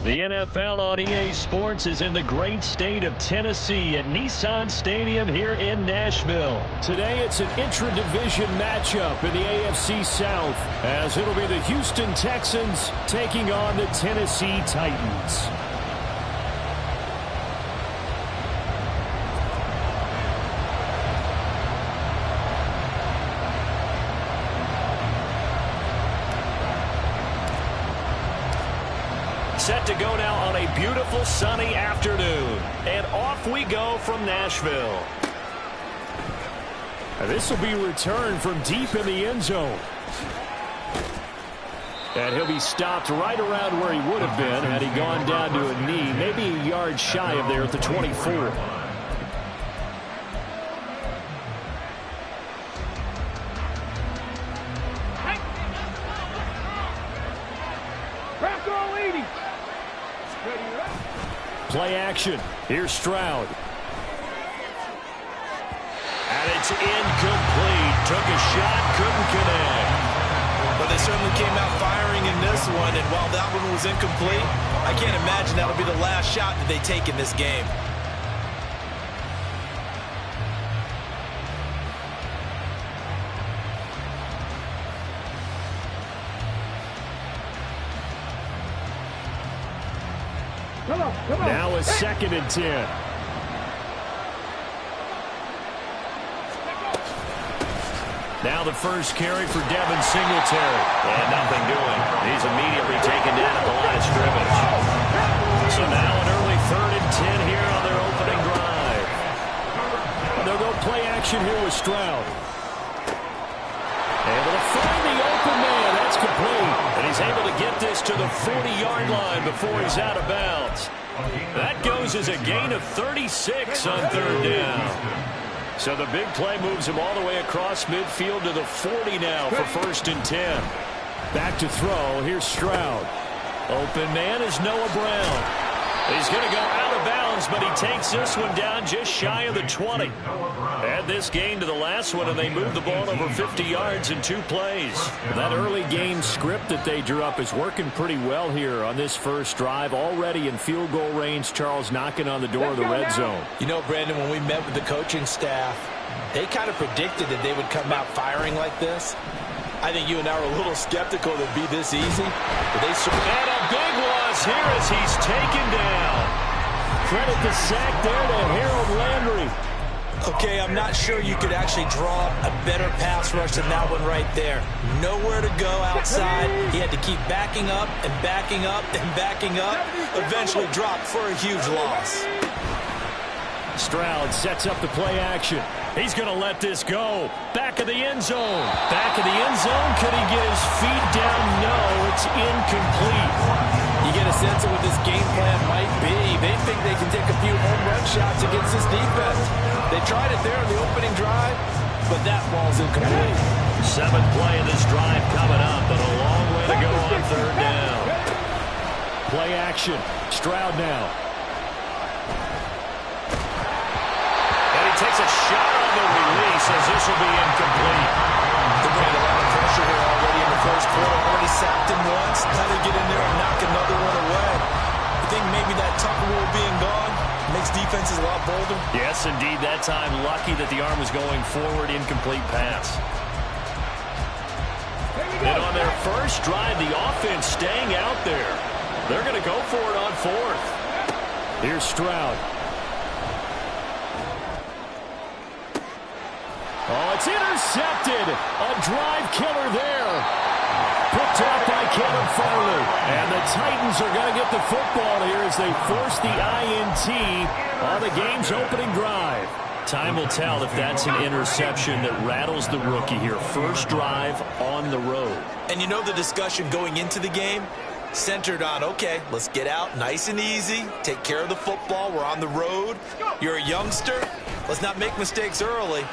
The NFL on EA Sports is in the great state of Tennessee at Nissan Stadium here in Nashville. Today it's an intra-division matchup in the AFC South, as it'll be the Houston Texans taking on the Tennessee Titans. Set to go now on a beautiful sunny afternoon. And off we go from Nashville. This will be returned from deep in the end zone. And he'll be stopped right around where he would have been had he gone down to a knee, maybe a yard shy of there at the 24. Play action. Here's Stroud. And it's incomplete. Took a shot, couldn't connect. But they certainly came out firing in this one, and while that one was incomplete, I can't imagine that'll be the last shot that they take in this game. Now a 2nd and 10. Now the first carry for Devin Singletary. And nothing doing. He's immediately taken down at the line of scrimmage. So now an early 3rd and 10 here on their opening drive. They'll go play action here with Stroud. Able to find the open man. That's complete. And he's able to get this to the 40-yard line before he's out of bounds. That goes as a gain of 36 on 3rd down. So the big play moves him all the way across midfield to the 40 now for 1st and 10. Back to throw. Here's Stroud. Open man is Noah Brown. He's going to go out of bounds, but he takes this one down just shy of the 20. Add this gain to the last one, and they move the ball over 50 yards in 2 plays. That early game script that they drew up is working pretty well here on this first drive. Already in field goal range, Charles knocking on the door of the red zone. You know, Brandon, when we met with the coaching staff, they kind of predicted that they would come out firing like this. I think you and I were a little skeptical that it'd be this easy. But they and a big loss here as he's taken down. Credit the sack there to Harold Landry. Okay, I'm not sure you could actually draw a better pass rush than that one right there. Nowhere to go outside. He had to keep backing up and backing up and backing up. Eventually dropped for a huge loss. Stroud sets up the play action. He's going to let this go. Back of the end zone. Back of the end zone. Could he get his feet down? No, it's incomplete. You get a sense of what this game plan might be. They think they can take a few home run shots against this defense. They tried it there on the opening drive, but that ball's incomplete. 7th play of this drive coming up, but a long way to go on 3rd down. Play action. Stroud now. Takes a shot on the release as this will be incomplete. They're getting a lot of pressure here already in the first quarter. Already sacked him once. Now they get in there and knock another one away. I think maybe that Tucker rule being gone makes defenses a lot bolder. Yes, indeed. That time, lucky that the arm was going forward. Incomplete pass. And on their first drive, the offense staying out there. They're going to go for it on 4th. Here's Stroud. Oh, it's intercepted. A drive killer there. Picked up by Kevin Farley. And the Titans are going to get the football here as they force the INT on the game's opening drive. Time will tell if that's an interception that rattles the rookie here. First drive on the road. And you know the discussion going into the game? Centered on, okay, let's get out nice and easy. Take care of the football. We're on the road. You're a youngster. Let's not make mistakes early.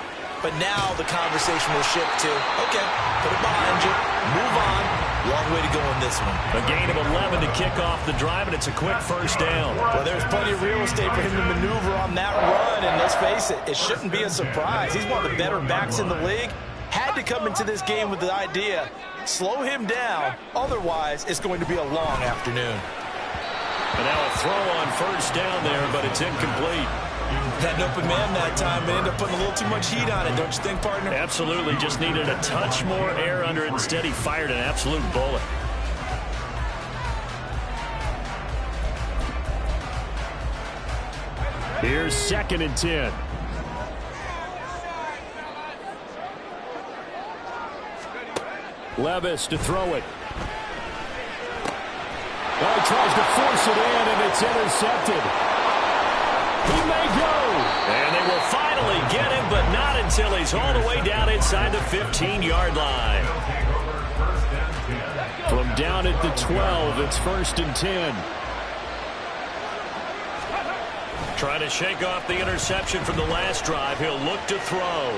But now the conversation will shift to, okay, put it behind you, move on. Long way to go in this one. A gain of 11 to kick off the drive, and it's a quick first down. Well, there's plenty of real estate for him to maneuver on that run, and let's face it, it shouldn't be a surprise. He's one of the better backs in the league. Had to come into this game with the idea, slow him down, otherwise it's going to be a long afternoon. And now a throw on first down there, but it's incomplete. Had an open man that time, but ended up putting a little too much heat on it, don't you think, partner? Absolutely. Just needed a touch more air under it. Instead, he fired an absolute bullet. Here's 2nd and 10. Levis to throw it. Well, he tries to force it in, and it's intercepted. He may go. And they will finally get him, but not until he's all the way down inside the 15-yard line. From down at the 12, it's 1st and 10. Trying to shake off the interception from the last drive. He'll look to throw.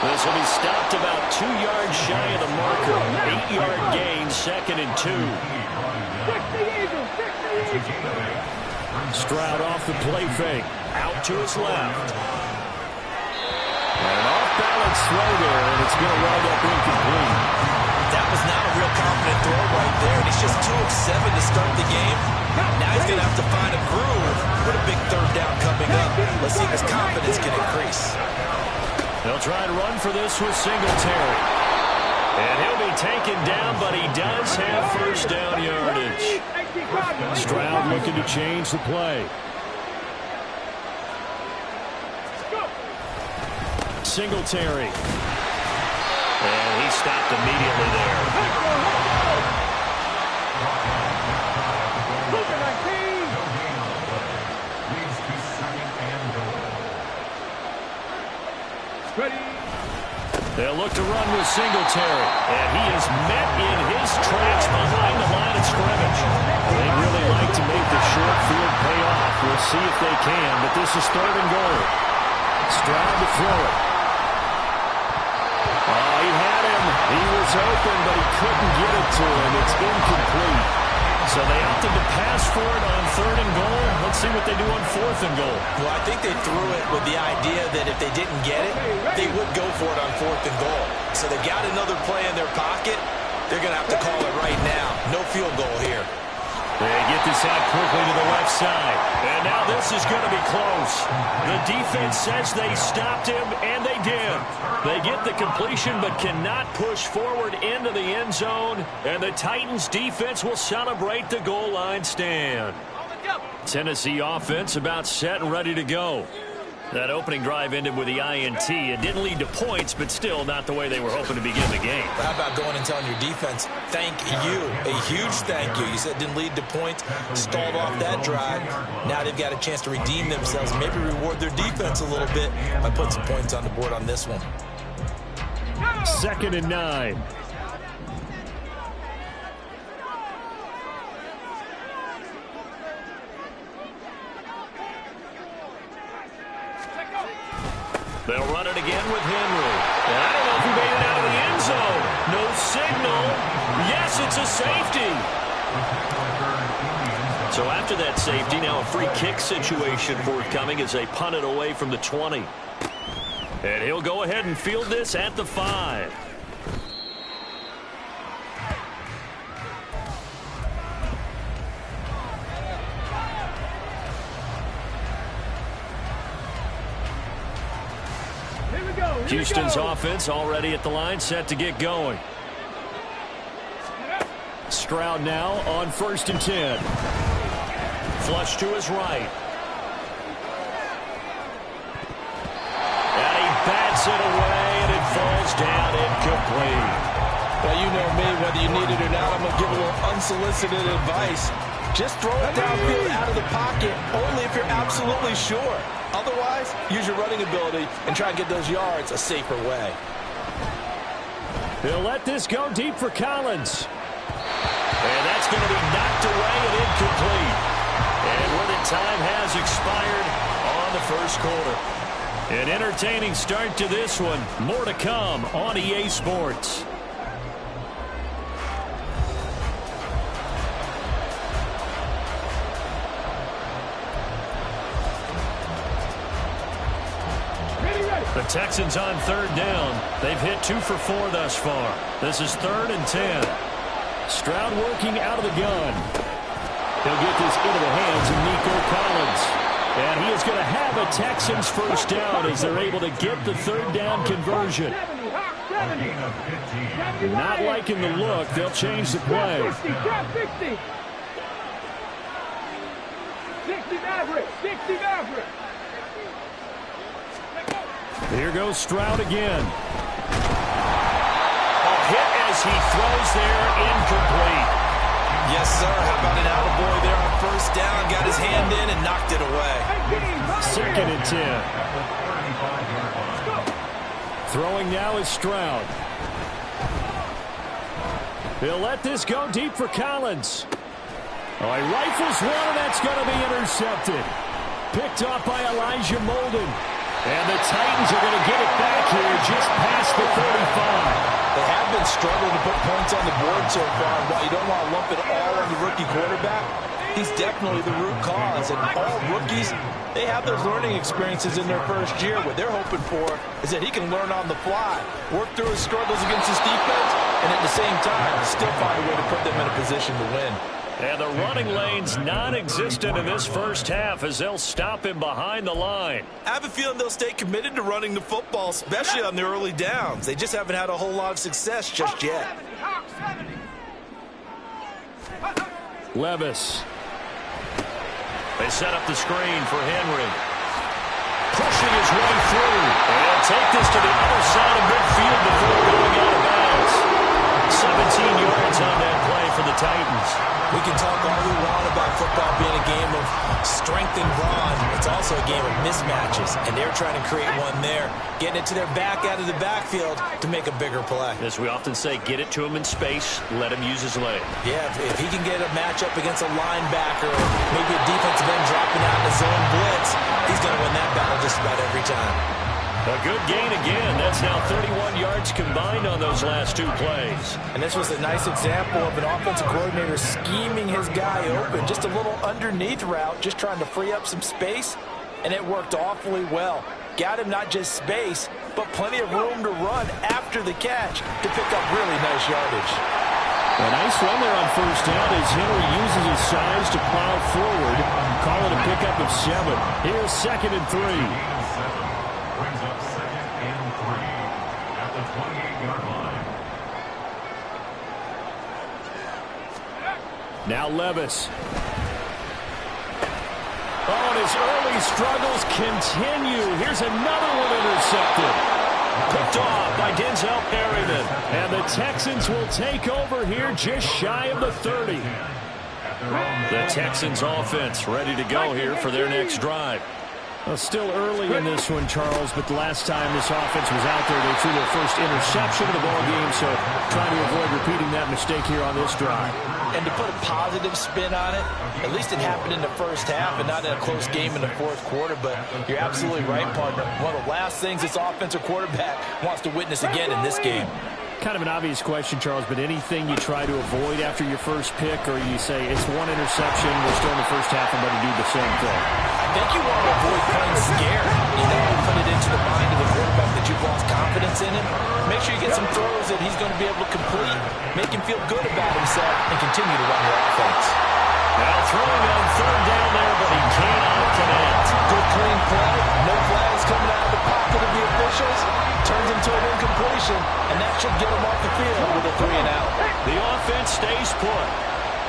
This will be stopped about 2 yards shy of the marker. 8-yard gain, 2nd and 2. Stroud off the play fake. Out to his left. An off-balance throw there, and it's going to wind up incomplete. That was not a real confident throw right there, and he's just 2 of 7 to start the game. Now he's going to have to find a groove with a big 3rd down coming up. Let's see if his confidence can increase. They'll try and run for this with Singletary. And he'll be taken down, but he does have first down yardage. Stroud looking to change the play. Singletary. And he stopped immediately there. They'll look to run with Singletary. And he is met in his tracks behind the line of scrimmage. They'd really like to make the short field pay off. We'll see if they can, but this is 3rd and goal. Stroud to throw it. Oh, he had him. He was open, but he couldn't get it to him. It's incomplete. So they opted to pass for it on 3rd and goal. Let's see what they do on 4th and goal. Well, I think they threw it with the idea that if they didn't get it, they would go for it on 4th and goal. So they got another play in their pocket. They're going to have to call it right now. No field goal here. They get this out quickly to the left side. And now this is going to be close. The defense says they stopped him, and they did. They get the completion but cannot push forward into the end zone. And the Titans defense will celebrate the goal line stand. Tennessee offense about set and ready to go. That opening drive ended with the INT. It didn't lead to points, but still not the way they were hoping to begin the game. How about going and telling your defense, thank you, a huge thank you. You said it didn't lead to points, stalled off that drive. Now they've got a chance to redeem themselves, maybe reward their defense a little bit by putting some points on the board on this one. 2nd and 9. They'll run it again with Henry. And I don't know if he made it out of the end zone. No signal. Yes, it's a safety. So after that safety, now a free kick situation forthcoming as they punt it away from the 20. And he'll go ahead and field this at the 5. Houston's offense already at the line, set to get going. Stroud now on 1st and 10. Flush to his right. And he bats it away, and it falls down incomplete. Well, you know me, whether you need it or not, I'm going to give a little unsolicited advice. Just throw it downfield out of the pocket, only if you're absolutely sure. Otherwise, use your running ability and try and get those yards a safer way. They'll let this go deep for Collins. And that's going to be knocked away and incomplete. And with it, time has expired on the first quarter. An entertaining start to this one. More to come on EA Sports. The Texans on 3rd down. They've hit 2 for 4 thus far. This is 3rd and 10. Stroud working out of the gun. He'll get this into the hands of Nico Collins. And he is going to have a Texans first down as they're able to get the third down conversion. Not liking the look. They'll change the play. 60 Maverick. Here goes Stroud again. A hit as he throws there, incomplete. Yes, sir. How about an attaboy there on first down? Got his hand in and knocked it away. 2nd and 10. Throwing now is Stroud. He'll let this go deep for Collins. Oh, he rifles one, and that's going to be intercepted. Picked off by Elijah Molden. And the Titans are going to get it back here just past the 35. They have been struggling to put points on the board so far. While you don't want to lump it all on the rookie quarterback, he's definitely the root cause. And all rookies, they have those learning experiences in their first year. What they're hoping for is that he can learn on the fly, work through his struggles against his defense, and at the same time, still find a way to put them in a position to win. And the running lane's non-existent in this first half as they'll stop him behind the line. I have a feeling they'll stay committed to running the football, especially on the early downs. They just haven't had a whole lot of success just yet. Levis. They set up the screen for Henry. Pushing his way through. And take this to the other side of midfield before going out of bounds. 17 yards on that play for the Titans. We can talk all we want about football being a game of strength and brawn. It's also a game of mismatches, and they're trying to create one there, getting it to their back out of the backfield to make a bigger play. As we often say, get it to him in space, let him use his leg. Yeah, if he can get a matchup against a linebacker or maybe a defensive end dropping out in a zone blitz, he's going to win that battle just about every time. A good gain again. That's now 31 yards combined on those last two plays. And this was a nice example of an offensive coordinator scheming his guy open. Just a little underneath route, just trying to free up some space, and it worked awfully well. Got him not just space, but plenty of room to run after the catch to pick up really nice yardage. A nice run there on first down as Henry uses his size to plow forward. Call it a pickup of 7. Here's 2nd and 3. Brings up 2nd and 3 at the 28-yard line. Now Levis. Oh, and his early struggles continue. Here's another one intercepted. Picked off by Denzel Perryman. And the Texans will take over here just shy of the 30. The Texans offense ready to go here for their next drive. Well, still early in this one, Charles, but the last time this offense was out there, they threw their first interception of the ball game, so trying to avoid repeating that mistake here on this drive. And to put a positive spin on it, at least it happened in the first half and not in a close game in the fourth quarter, but you're absolutely right, partner. One of the last things this offensive quarterback wants to witness again in this game. Kind of an obvious question, Charles, but anything you try to avoid after your first pick, or you say it's one interception, we're still in the first half, I'm going to do the same thing? I think you want to avoid playing scared. Put it into the mind of the quarterback that you've lost confidence in him. Make sure you get some throws that he's going to be able to complete, make him feel good about himself, and continue to run your offense. Now throwing on third down there, but he cannot connect. Good clean play. No flags coming out of the pocket of the officials. Turns into an incompletion, and that should get him off the field with a 3-and-out. The offense stays put.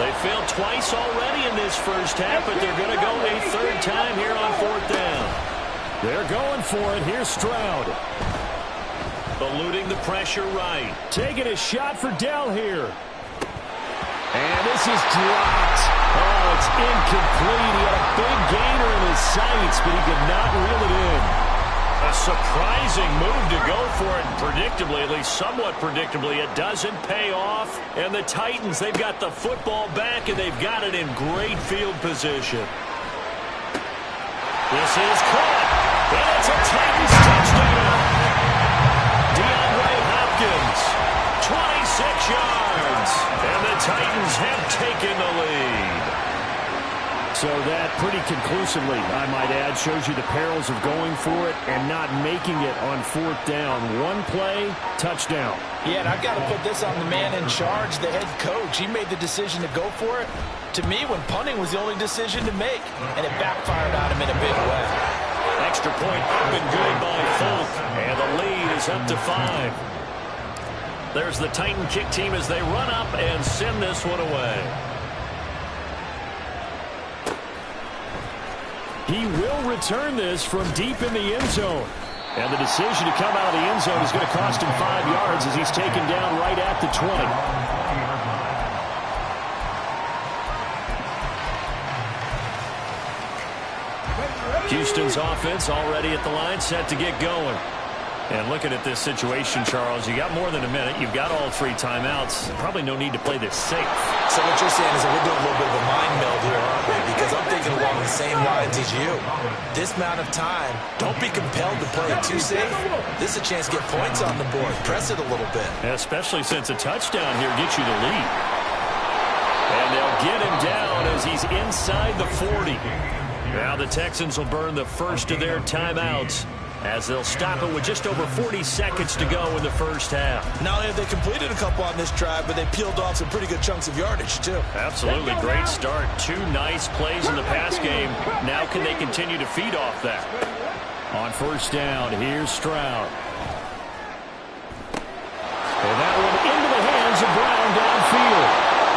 They failed twice already in this first half, but they're going to go a third time here on fourth down. They're going for it. Here's Stroud. Eluding the pressure right. Taking a shot for Dell here. And this is dropped. Oh, it's incomplete. He had a big gainer in his sights, but he could not reel it in. A surprising move to go for it. Predictably, at least somewhat predictably, it doesn't pay off. And the Titans, they've got the football back, and they've got it in great field position. This is caught. And it's a Titans touchdown. DeAndre Hopkins, 26 yards. And the Titans have taken the lead. So that pretty conclusively, I might add, shows you the perils of going for it and not making it on fourth down. One play, touchdown. Yeah, and I've got to put this on the man in charge, the head coach. He made the decision to go for it. To me, when punting was the only decision to make, and it backfired on him in a big way. Extra point up and good by Folk, and the lead is up to 5. There's the Titan kick team as they run up and send this one away. He will return this from deep in the end zone. And the decision to come out of the end zone is going to cost him 5 yards as he's taken down right at the 20. Houston's offense already at the line, set to get going. And looking at this situation, Charles, you got more than a minute. You've got all 3 timeouts. Probably no need to play this safe. So what you're saying is that we're doing a little bit of a mind meld here, aren't we? Because I'm thinking along the same lines as you. This amount of time, don't be compelled to play it too safe. This is a chance to get points on the board. Press it a little bit. Especially since a touchdown here gets you the lead. And they'll get him down as he's inside the 40. Now the Texans will burn the first of their timeouts, as they'll stop it with just over 40 seconds to go in the first half. Not only have they completed a couple on this drive, but they peeled off some pretty good chunks of yardage, too. Absolutely great start. 2 nice plays in the pass game. Now can they continue to feed off that? On first down, here's Stroud. And that one into the hands of Brown downfield.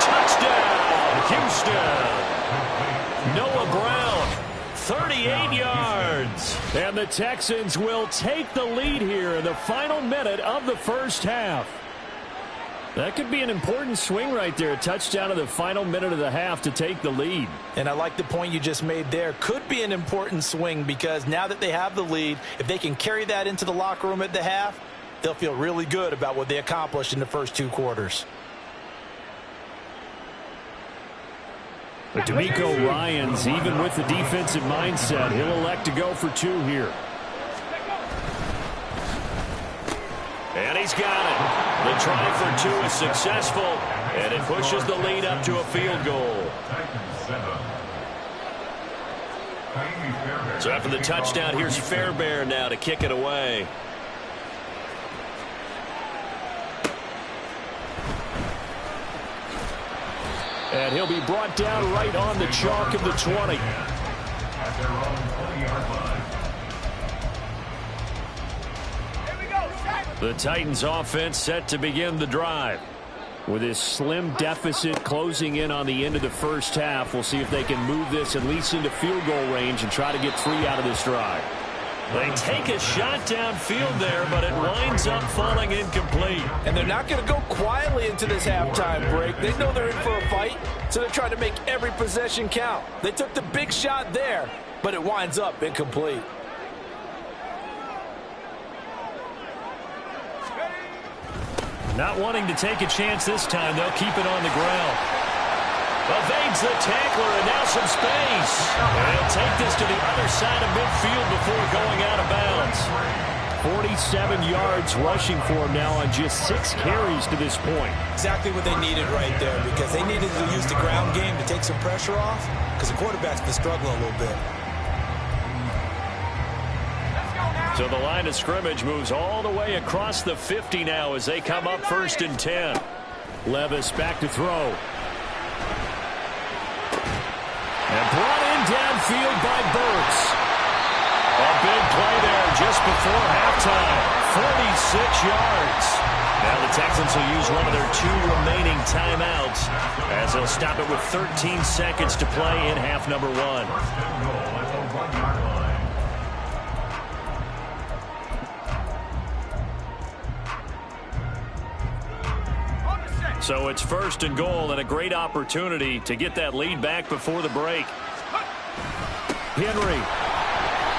Touchdown, Houston. Noah Brown, 38 yards. And the Texans will take the lead here in the final minute of the first half. That could be an important swing right there. A touchdown in the final minute of the half to take the lead. And I like the point you just made there. Could be an important swing because now that they have the lead, if they can carry that into the locker room at the half, they'll feel really good about what they accomplished in the first 2 quarters. But DeMeco Ryans, even with the defensive mindset, he'll elect to go for 2 here. And he's got it. The try for 2 is successful, and it pushes the lead up to a field goal. So after the touchdown, here's Fairbairn now to kick it away. And he'll be brought down right on the chalk of the 20. The Titans offense set to begin the drive. With this slim deficit closing in on the end of the first half, we'll see if they can move this at least into field goal range and try to get 3 out of this drive. They take a shot downfield there, but it winds up falling incomplete. And they're not going to go quietly into this halftime break. They know they're in for a fight, so they're trying to make every possession count. They took the big shot there, but it winds up incomplete. Not wanting to take a chance this time, they'll keep it on the ground. Evades the tackler, and now some space. And he'll take this to the other side of midfield before going out of bounds. 47 yards rushing for him now on just 6 carries to this point. Exactly what they needed right there, because they needed to use the ground game to take some pressure off, because the quarterback's been struggling a little bit. So the line of scrimmage moves all the way across the 50 now as they come up 1st and 10. Levis back to throw. And brought in downfield by Burks. A big play there just before halftime. 46 yards. Now the Texans will use one of their 2 remaining timeouts as they'll stop it with 13 seconds to play in half number 1. So it's 1st and goal and a great opportunity to get that lead back before the break. Henry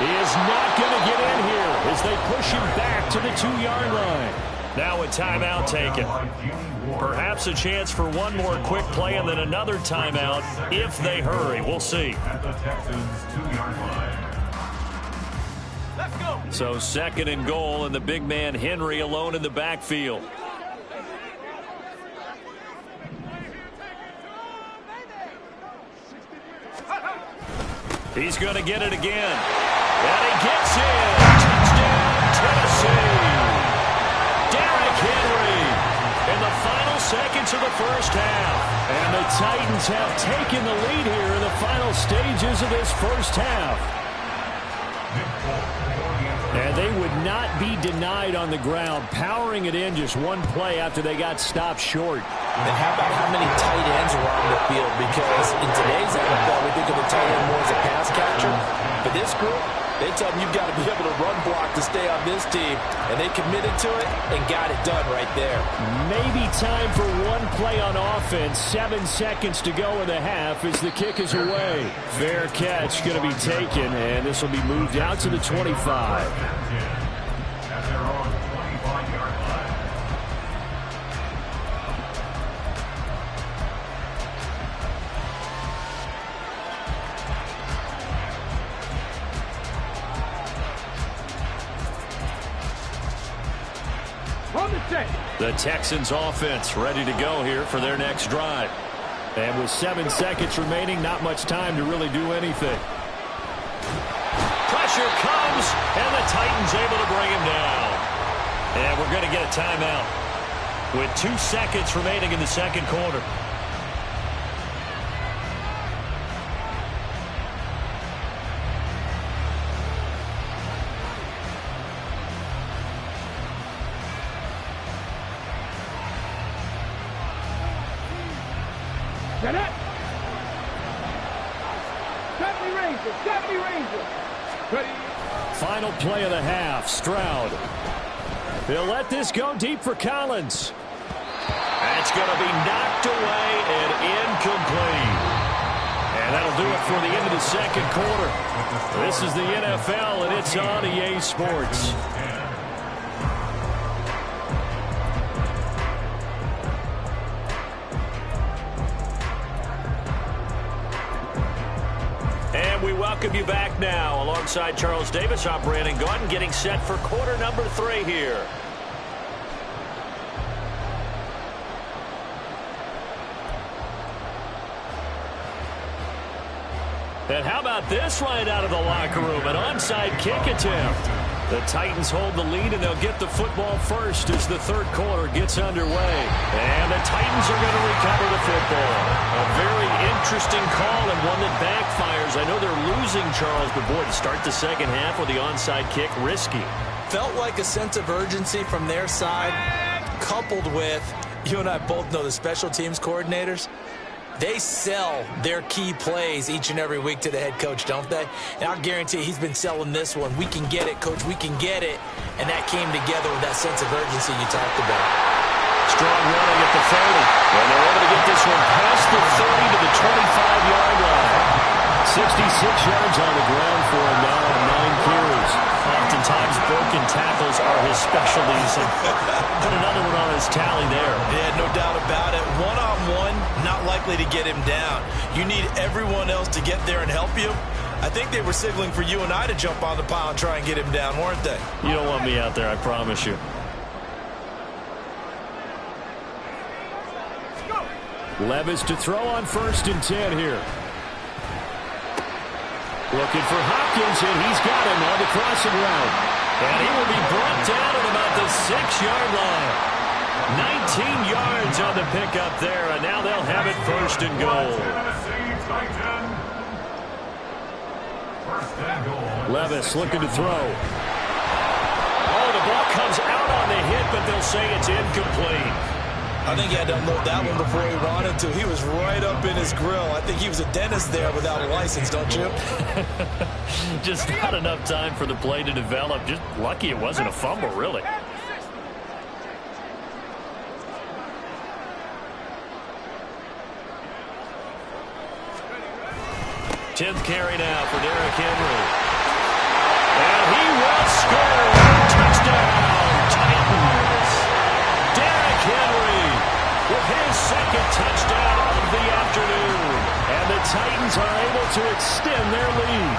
is not going to get in here as they push him back to the 2-yard line. Now a timeout taken. Perhaps a chance for one more quick play and then another timeout if they hurry. We'll see. So 2nd and goal and the big man Henry alone in the backfield. He's going to get it again. And he gets in. Touchdown, Tennessee. Derrick Henry in the final seconds of the first half. And the Titans have taken the lead here in the final stages of this first half. And they would not be denied on the ground, powering it in just one play after they got stopped short. And how about how many tight ends are on the field? Because in today's NFL, we think of the tight end more as a pass catcher. For this group, they tell them you've got to be able to run block to stay on this team. And they committed to it and got it done right there. Maybe time for one play on offense. 7 seconds to go in the half as the kick is away. Fair catch going to be taken, and this will be moved out to the 25. The Texans offense ready to go here for their next drive. And with 7 seconds remaining, not much time to really do anything. Pressure comes, and the Titans able to bring him down. And we're going to get a timeout with 2 seconds remaining in the second quarter. Get it! Step me, Ranger! Ready? Final play of the half, Stroud. They'll let this go deep for Collins. That's going to be knocked away and incomplete. And that'll do it for the end of the second quarter. This is the NFL, and it's on EA Sports. We welcome you back now. Alongside Charles Davis, I'm Brandon Gaudin, getting set for quarter number 3 here. And how about this right out of the locker room? An onside kick attempt. The Titans hold the lead, and they'll get the football first as the third quarter gets underway. And the Titans are going to recover the football. A very interesting call and one that backfires. I know they're losing, Charles, but boy, to start the second half with the onside kick, risky. Felt like a sense of urgency from their side, coupled with, you and I both know the special teams coordinators. They sell their key plays each and every week to the head coach, don't they? And I'll guarantee he's been selling this one. We can get it, coach. We can get it. And that came together with that sense of urgency you talked about. Strong running at the 30. And they're able to get this one past the 30 to the 25-yard line. 66 yards on the ground for him now on 9 carries. Oftentimes broken tackles are his specialties. And put another one on his tally there. Yeah, no doubt about it. One-on-one, not likely to get him down. You need everyone else to get there and help you. I think they were signaling for you and I to jump on the pile and try and get him down, weren't they? You don't want me out there, I promise you. Levis to throw on 1st and 10 here. Looking for Hopkins, and he's got him on the crossing route. And he will be brought down at about the 6-yard line. 19 yards on the pickup there, and now they'll have it 1st and goal. Levis looking to throw. Oh, the ball comes out on the hit, but they'll say it's incomplete. I think he had to unload that one before he wanted to. He was right up in his grill. I think he was a dentist there without a license, don't you? Just not enough time for the play to develop. Just lucky it wasn't a fumble, really. 10th carry now for Derrick Henry. And he will score. Touchdown, Titans. Derrick Henry with his second touchdown of the afternoon. And the Titans are able to extend their lead.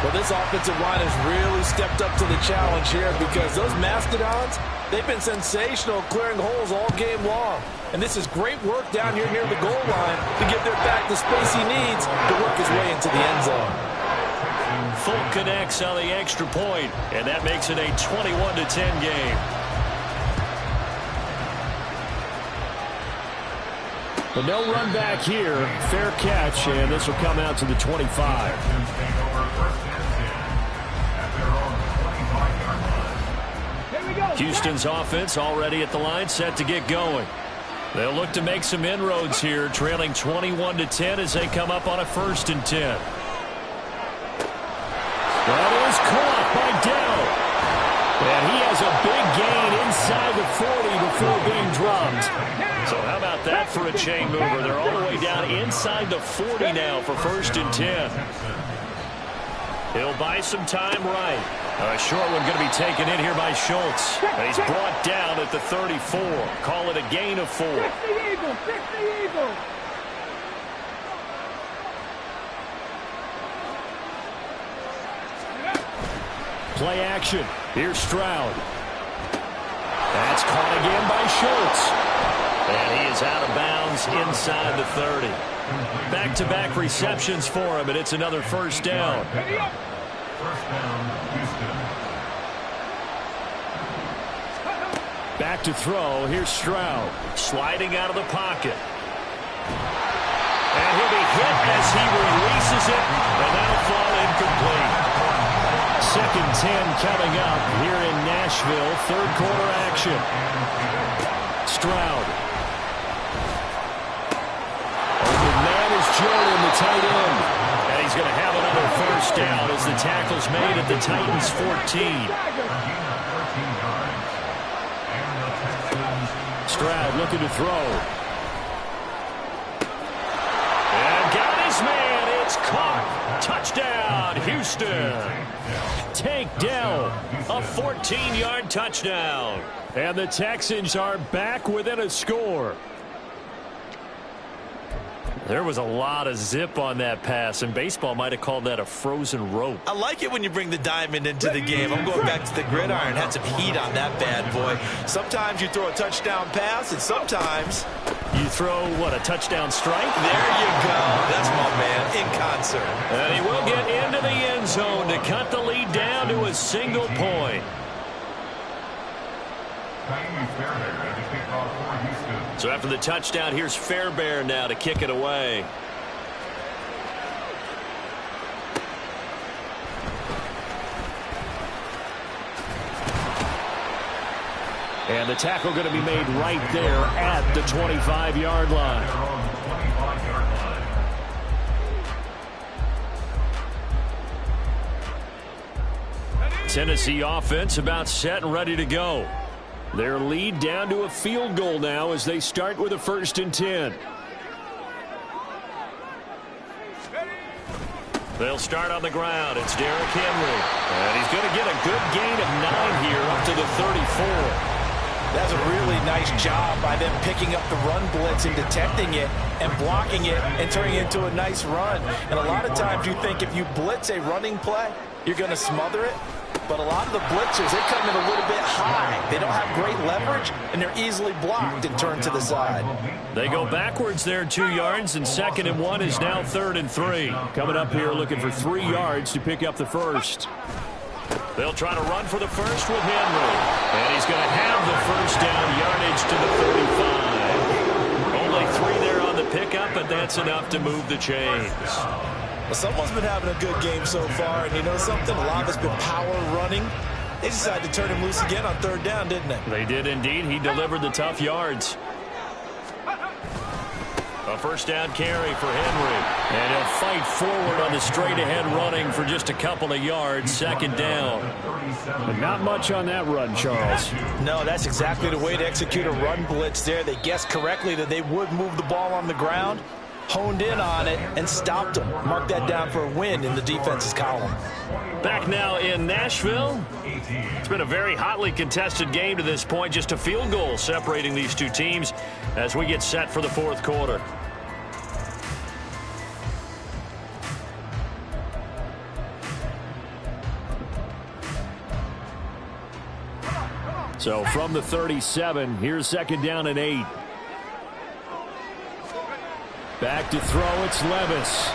Well, this offensive line has really stepped up to the challenge here because those Mastodons, they've been sensational clearing holes all game long. And this is great work down here near the goal line to give their back the space he needs to work his way into the end zone. Full connects on the extra point, and that makes it a 21-10 game. But no run back here. Fair catch, and this will come out to the 25. Houston's offense already at the line, set to get going. They'll look to make some inroads here, trailing 21-10 as they come up on a 1st and 10. That is caught by Dell. And he has a big gain inside the 40 before being dropped. So how about that for a chain mover? They're all the way down inside the 40 now for 1st and 10. He'll buy some time right. A short one going to be taken in here by Schultz. And he's brought down at the 34. Call it a gain of 4. Fix the Eagle! Fix the Eagle! Play action. Here's Stroud. That's caught again by Schultz. And he is out of bounds inside the 30. Back-to-back receptions for him, and it's another 1st down. First down, Houston. Back to throw. Here's Stroud. Sliding out of the pocket. And he'll be hit as he releases it, and that'll fall incomplete. 2nd and 10 coming up here in Nashville. 3rd quarter action. Stroud. Open man is Jordan, the tight end. And he's going to have another 1st down as the tackle's made at the Titans' 14. Stroud looking to throw. And got his man. It's caught. Touchdown, Houston. Tank Dell. A 14-yard touchdown. And the Texans are back within a score. There was a lot of zip on that pass, and baseball might have called that a frozen rope. I like it when you bring the diamond into the game. I'm going back to the gridiron. Had some heat on that bad boy. Sometimes you throw a touchdown pass, and sometimes you throw, what, a touchdown strike? There you go. That's my man, in concert. And he will get into the end zone to cut the lead down to a single point. So after the touchdown, here's Fairbairn now to kick it away. And the tackle going to be made right there at the 25-yard line. Tennessee offense about set and ready to go. Their lead down to a field goal now as they start with a 1st and 10. They'll start on the ground. It's Derrick Henry. And he's going to get a good gain of 9 here up to the 34. That's a really nice job by them picking up the run blitz and detecting it and blocking it and turning it into a nice run. And a lot of times you think if you blitz a running play, you're going to smother it. But a lot of the blitzers, they come in a little bit high. They don't have great leverage, and they're easily blocked and turned to the side. They go backwards there 2 yards, and 2nd and 1 is now 3rd and 3. Coming up here looking for 3 yards to pick up the 1st. They'll try to run for the 1st with Henry. And he's going to have the 1st down yardage to the 35. Only 3 there on the pickup, but that's enough to move the chains. Well, someone's been having a good game so far, and you know something? A lot of it's been power running. They decided to turn him loose again on 3rd down, didn't they? They did indeed. He delivered the tough yards. A 1st down carry for Henry. And he'll fight forward on the straight-ahead running for just a couple of yards. 2nd down. But not much on that run, Charles. No, that's exactly the way to execute a run blitz there. They guessed correctly that they would move the ball on the ground, honed in on it, and stopped them. Mark that down for a win in the defense's column. Back now in Nashville. It's been a very hotly contested game to this point. Just a field goal separating these two teams as we get set for the 4th quarter. So from the 37, here's 2nd down and 8. Back to throw, it's Levis.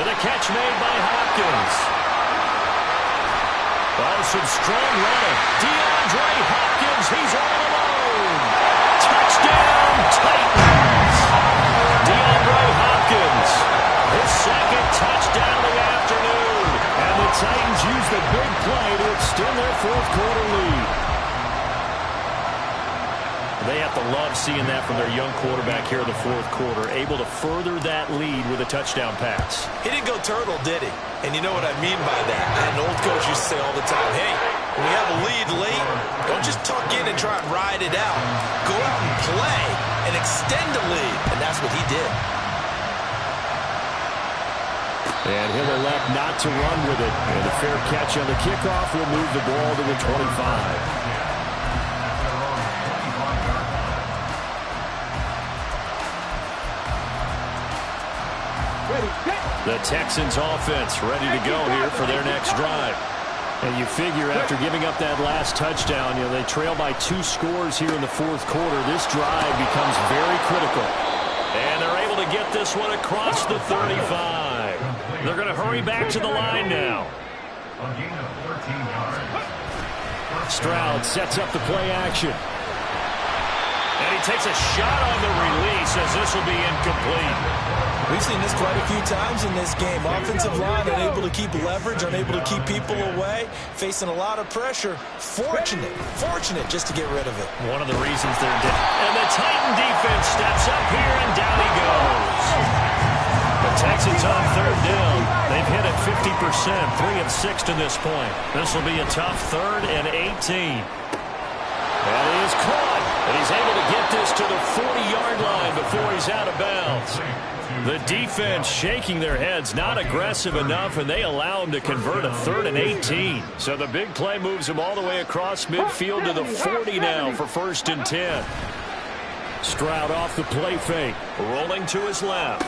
And a catch made by Hopkins. Oh, some strong running. DeAndre Hopkins, he's all alone. Touchdown, Titans. DeAndre Hopkins, his second touchdown of the afternoon. And the Titans use the big play to extend their fourth quarter lead. They have to love seeing that from their young quarterback here in the fourth quarter, able to further that lead with a touchdown pass. He didn't go turtle, did he? And you know what I mean by that. An old coach used to say all the time, hey, when we have a lead late, don't just tuck in and try and ride it out. Go out and play and extend the lead. And that's what he did. And he'll elect not to run with it. And a fair catch on the kickoff will move the ball to the 25. The Texans offense ready to go here for their next drive. And you figure after giving up that last touchdown, they trail by 2 scores here in the fourth quarter. This drive becomes very critical. And they're able to get this one across the 35. They're going to hurry back to the line now. Stroud sets up the play action. And he takes a shot on the release as this will be incomplete. We've seen this quite a few times in this game. Offensive line unable to keep leverage, unable to keep people away, facing a lot of pressure. Fortunate just to get rid of it. One of the reasons they're down. And the Titan defense steps up here, and down he goes. The Texans on third down. They've hit it 50%, 3 of 6 to this point. This will be a tough 3rd and 18. That is caught. And he's able to get this to the 40-yard line before he's out of bounds. The defense shaking their heads, not aggressive enough, and they allow him to convert a 3rd and 18. So the big play moves him all the way across midfield to the 40 now for 1st and 10. Stroud off the play fake. Rolling to his left.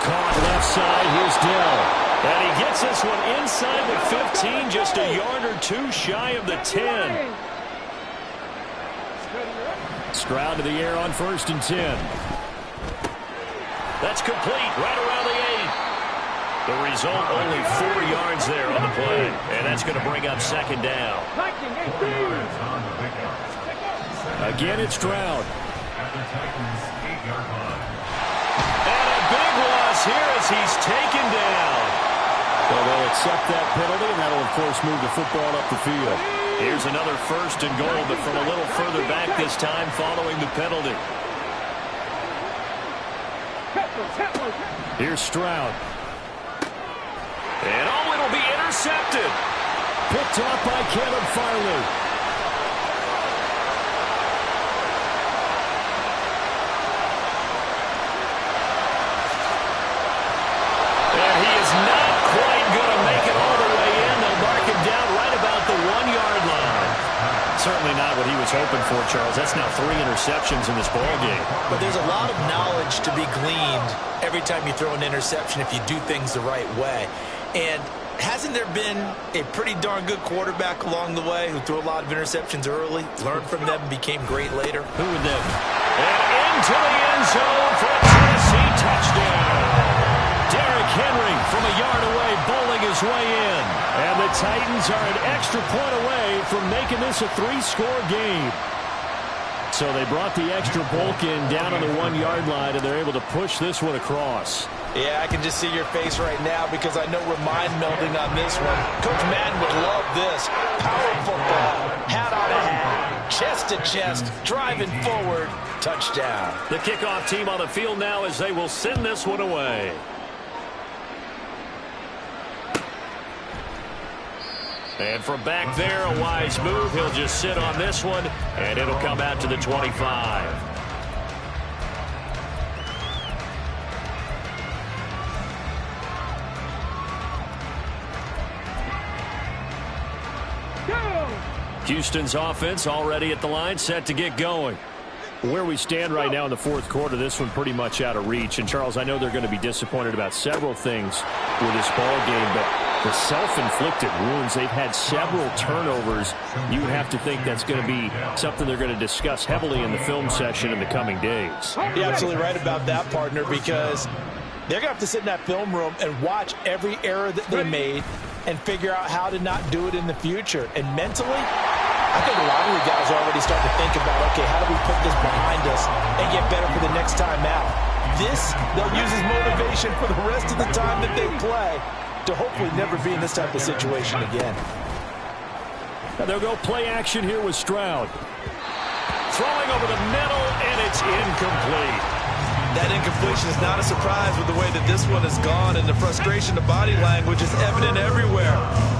Caught left side, here's Dell. And he gets this one inside the 15, just a yard or 2 shy of the 10. Stroud to the air on 1st and 10. That's complete, right around the 8. The result, only 4 yards there on the play. And that's going to bring up 2nd down. Again, it's Stroud. And a big loss here as he's taken down. Well, they'll accept that penalty, and that'll, of course, move the football up the field. Here's another 1st and goal, but from a little further back this time following the penalty. Here's Stroud. And oh, it'll be intercepted. Picked off by Caleb Farley. And he is not quite going to make it all the way in. They'll mark him down right about the 1-yard line. Certainly not what he was hoping for, Charles. That's now 3 interceptions in this ballgame. But there's a lot of knowledge to be gleaned every time you throw an interception if you do things the right way. And hasn't there been a pretty darn good quarterback along the way who threw a lot of interceptions early, learned from them, and became great later? Who would that be? And into the end zone for a Tennessee touchdown. Derrick Henry from a yard away, bowling his way in. And the Titans are an extra point away from making this a 3-score game. So they brought the extra bulk in down on the 1-yard line, and they're able to push this one across. Yeah, I can just see your face right now because I know we're mind melding on this one. Coach Madden would love this. Power football, hat on a hat, chest to chest, driving forward, touchdown. The kickoff team on the field now as they will send this one away. And from back there, a wise move. He'll just sit on this one, and it'll come out to the 25. Houston's offense already at the line, set to get going. Where we stand right now in the fourth quarter, this one pretty much out of reach. And, Charles, I know they're going to be disappointed about several things with this ball game, but The self-inflicted wounds, they've had several turnovers. You would have to think that's going to be something they're going to discuss heavily in the film session in the coming days. You're absolutely right about that, partner, because they're going to have to sit in that film room and watch every error that they made and figure out how to not do it in the future. And mentally, I think a lot of the guys are already starting to think about, okay, how do we put this behind us and get better for the next time out? This, they'll use as motivation for the rest of the time that they play to hopefully never be in this type of situation again. Now they'll go play action here with Stroud. Throwing over the middle, and it's incomplete. That incompletion is not a surprise with the way that this one has gone, and the frustration, the body language is evident everywhere.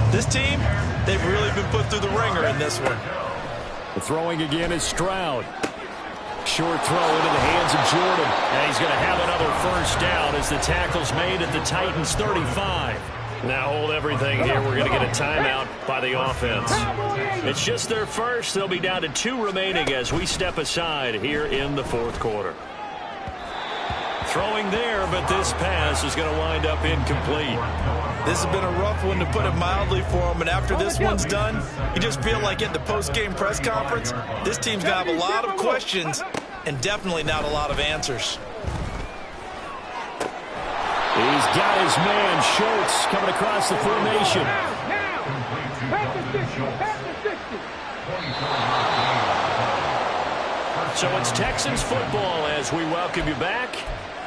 This team, they've really been put through the ringer in this one. The throwing again is Stroud. Short throw into the hands of Jordan. And he's going to have another first down as the tackle's made at the Titans' 35. Now hold everything here. We're going to get a timeout by the offense. It's just their first. They'll be down to 2 remaining as we step aside here in the fourth quarter. Throwing there, but this pass is going to wind up incomplete. This has been a rough one, to put it mildly, for him. And after this one's done, you just feel like at the post-game press conference, this team's going to have a lot of questions and definitely not a lot of answers. He's got his man, Schultz, coming across the formation. So it's Texans football as we welcome you back.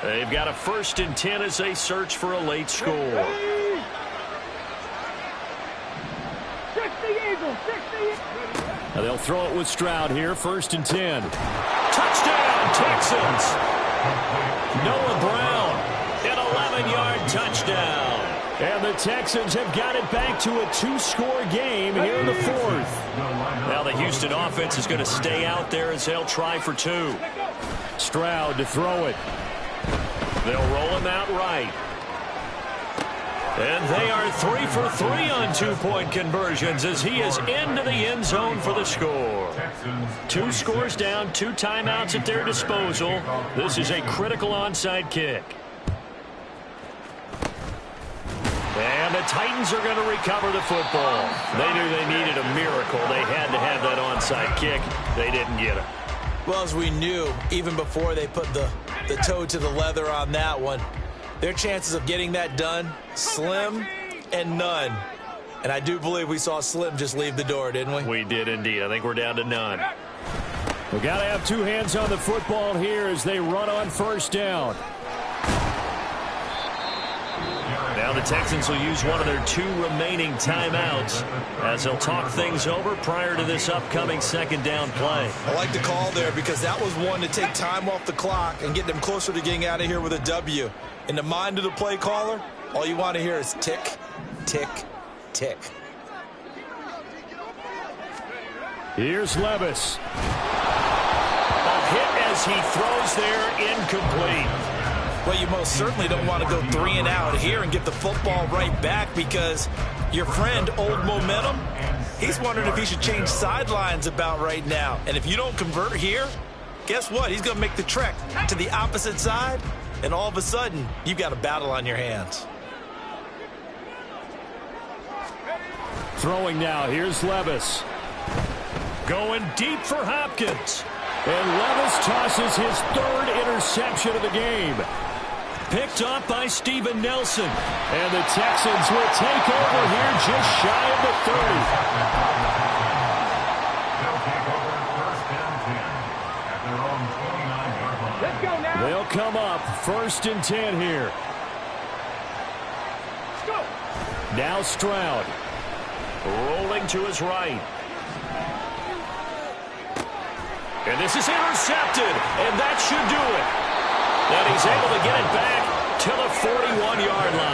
They've got a 1st and 10 as they search for a late score. Now they'll throw it with Stroud here, 1st and 10. Touchdown, Texans! Noah Brown, an 11-yard touchdown. And the Texans have got it back to a 2-score game here in the 4th. Now the Houston offense is going to stay out there as they'll try for 2. Stroud to throw it. They'll roll him out right. And they are 3 for 3 on 2-point conversions as he is into the end zone for the score. 2 scores down, 2 timeouts at their disposal. This is a critical onside kick. And the Titans are going to recover the football. They knew they needed a miracle. They had to have that onside kick. They didn't get it. Well, as we knew, even before they put the toe to the leather on that one, their chances of getting that done, slim and none. And I do believe we saw Slim just leave the door, didn't we? We did indeed. I think we're down to none. We've got to have 2 hands on the football here as they run on 1st down. Now the Texans will use one of their 2 remaining timeouts as they'll talk things over prior to this upcoming 2nd down play. I like the call there because that was one to take time off the clock and get them closer to getting out of here with a W. In the mind of the play caller, all you want to hear is tick, tick, tick. Here's Levis. A hit as he throws there, incomplete. Well, you most certainly don't want to go 3 and out here and get the football right back because your friend, Old Momentum, he's wondering if he should change sidelines about right now. And if you don't convert here, guess what? He's going to make the trek to the opposite side, and all of a sudden, you've got a battle on your hands. Throwing now, here's Levis. Going deep for Hopkins. And Levis tosses his 3rd interception of the game. Picked off by Steven Nelson. And the Texans will take over here just shy of the 30. They'll take over 1st and 10 at their own 29-yard line. Let's go now. They'll come up 1st and 10 here. Let's go. Now Stroud. Rolling to his right. And this is intercepted, and that should do it. And he's able to get it back to the 41-yard line.